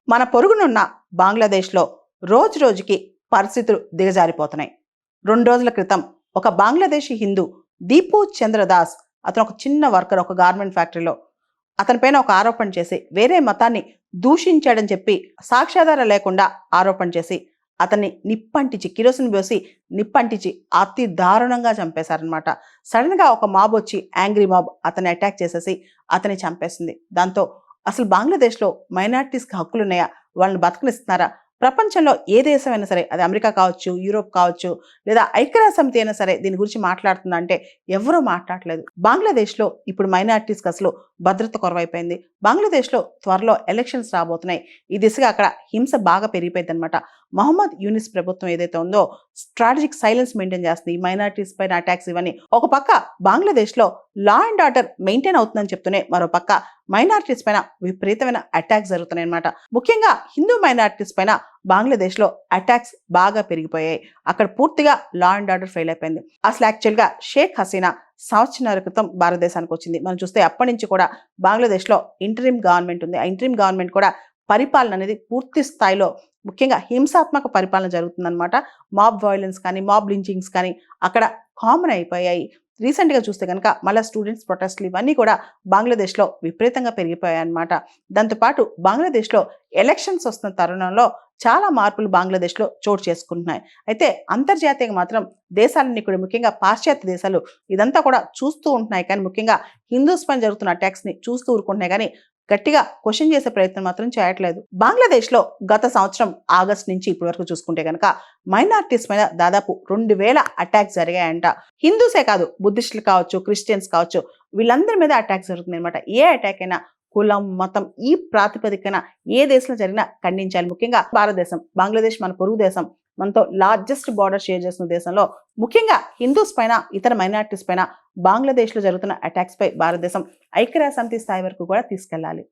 మన పొరుగునున్న బంగ్లాదేశ్లో రోజు రోజుకి పరిస్థితులు దిగజారిపోతున్నాయి. 2 రోజుల క్రితం ఒక బంగ్లాదేశీ హిందూ దీపు చంద్రదాస్, అతను ఒక చిన్న వర్కర్ ఒక గార్మెంట్ ఫ్యాక్టరీలో, అతని పైన ఒక ఆరోపణ చేసి వేరే మతాన్ని దూషించాడని చెప్పి సాక్ష్యాధారం లేకుండా ఆరోపణ చేసి అతన్ని నిప్పంటించి కిరోసిన్ పోసి నిప్పంటించి అతి దారుణంగా చంపేశారనమాట. సడన్ గా ఒక మాబ్ వచ్చి యాంగ్రీ మాబ్ అతన్ని అటాక్ చేసేసి అతన్ని చంపేసింది. దాంతో అసలు బంగ్లాదేశ్లో మైనారిటీస్కి హక్కులు ఉన్నాయా? వాళ్ళని బతకనిస్తున్నారా? ప్రపంచంలో ఏ దేశమైనా సరే, అది అమెరికా కావచ్చు, యూరోప్ కావచ్చు, లేదా ఐక్యరాజ్య సమితి అయినా సరే దీని గురించి మాట్లాడుతుందా అంటే ఎవరూ మాట్లాడలేదు. బంగ్లాదేశ్లో ఇప్పుడు మైనారిటీస్కి అసలు భద్రత కొరవైపోయింది. బంగ్లాదేశ్లో త్వరలో ఎలక్షన్స్ రాబోతున్నాయి. ఈ దిశగా అక్కడ హింస బాగా పెరిగిపోయింది అనమాట. మహమ్మద్ యూనిస్ ప్రభుత్వం ఏదైతే ఉందో స్ట్రాటజిక్ సైలెన్స్ మెయింటైన్ చేస్తుంది. ఈ మైనారిటీస్ పైన అటాక్స్ ఇవన్నీ ఒక పక్క బంగ్లాదేశ్లో లా అండ్ ఆర్డర్ మెయింటైన్ అవుతుందని చెప్తూనే మరో పక్క మైనారిటీస్ పైన విపరీతమైన అటాక్స్ జరుగుతున్నాయి అనమాట. ముఖ్యంగా హిందూ మైనారిటీస్ పైన బంగ్లాదేశ్లో అటాక్స్ బాగా పెరిగిపోయాయి. అక్కడ పూర్తిగా లా అండ్ ఆర్డర్ ఫెయిల్ అయిపోయింది. అసలు యాక్చువల్గా షేక్ హసీనా సంవత్సరాల క్రితం భారతదేశానికి వచ్చింది. మనం చూస్తే అప్పటి నుంచి కూడా బంగ్లాదేశ్లో ఇంటరిమ్ గవర్నమెంట్ ఉంది. ఆ ఇంటరిమ్ గవర్నమెంట్ కూడా పరిపాలన అనేది పూర్తి స్థాయిలో ముఖ్యంగా హింసాత్మక పరిపాలన జరుగుతుందన్నమాట. మాబ్ వైలెన్స్ కానీ మాబ్ లించింగ్స్ కానీ అక్కడ కామన్ అయిపోయాయి. రీసెంట్గా చూస్తే కనుక మళ్ళీ స్టూడెంట్స్ ప్రొటెస్ట్లు ఇవన్నీ కూడా బంగ్లాదేశ్లో విపరీతంగా పెరిగిపోయాయి అన్నమాట. దాంతోపాటు బంగ్లాదేశ్లో ఎలక్షన్స్ వస్తున్న తరుణంలో చాలా మార్పులు బంగ్లాదేశ్లో చోటు చేసుకుంటున్నాయి. అయితే అంతర్జాతీయంగా మాత్రం దేశాలన్నీ కూడా ముఖ్యంగా పాశ్చాత్య దేశాలు ఇదంతా కూడా చూస్తూ ఉంటున్నాయి. కానీ ముఖ్యంగా హిందూస్ పైన జరుగుతున్న అటాక్స్ని చూస్తూ ఊరుకుంటున్నాయి కానీ గట్టిగా క్వశ్చన్ చేసే ప్రయత్నం మాత్రం చేయట్లేదు. బంగ్లాదేశ్లో గత సంవత్సరం ఆగస్టు నుంచి ఇప్పటి వరకు చూసుకుంటే కనుక మైనారిటీస్ మీద దాదాపు 2000 అటాక్స్ జరిగాయంట. హిందూసే కాదు, బుద్ధిస్టులు కావచ్చు, క్రిస్టియన్స్ కావచ్చు, వీళ్ళందరి మీద అటాక్స్ జరుగుతుంది అనమాట. ఏ అటాక్ అయినా కులం మతం ఈ ప్రాతిపదికన ఏ దేశంలో జరిగినా ఖండించాలి. ముఖ్యంగా భారతదేశం, బంగ్లాదేశ్ మన పొరుగు దేశం, మనతో లార్జెస్ట్ బార్డర్ షేర్ చేస్తున్న దేశంలో ముఖ్యంగా హిందూస్ పైన ఇతర మైనారిటీస్ పైన బంగ్లాదేశ్లో జరుగుతున్న అటాక్స్ పై భారతదేశం ఐక్యరాజ్య సమితి స్థాయి వరకు కూడా తీసుకెళ్లాలి.